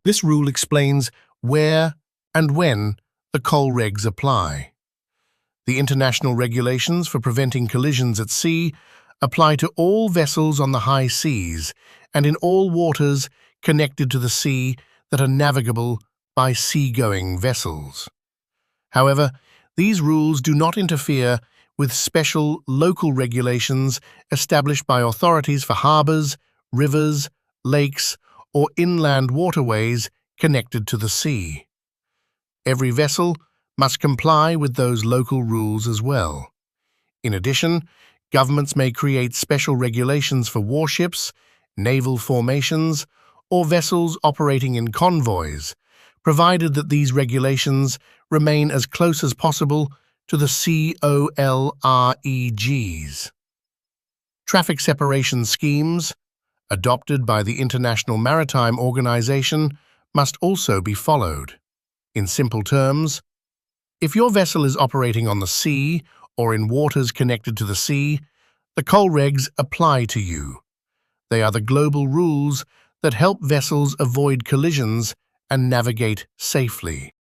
This rule explains where and when the COLREGs apply. The international regulations for preventing collisions at sea apply to all vessels on the high seas and in all waters connected to the sea that are navigable by seagoing vessels. However, these rules do not interfere with special local regulations established by authorities for harbors, rivers, lakes, or inland waterways connected to the sea. Every vessel must comply with those local rules as well. In addition, governments may create special regulations for warships, naval formations, or vessels operating in convoys, provided that these regulations remain as close as possible to the COLREGs. Traffic separation schemes, adopted by the International Maritime Organization, must also be followed. In simple terms, if your vessel is operating on the sea or in waters connected to the sea, the COLREGs apply to you. They are the global rules that help vessels avoid collisions and navigate safely.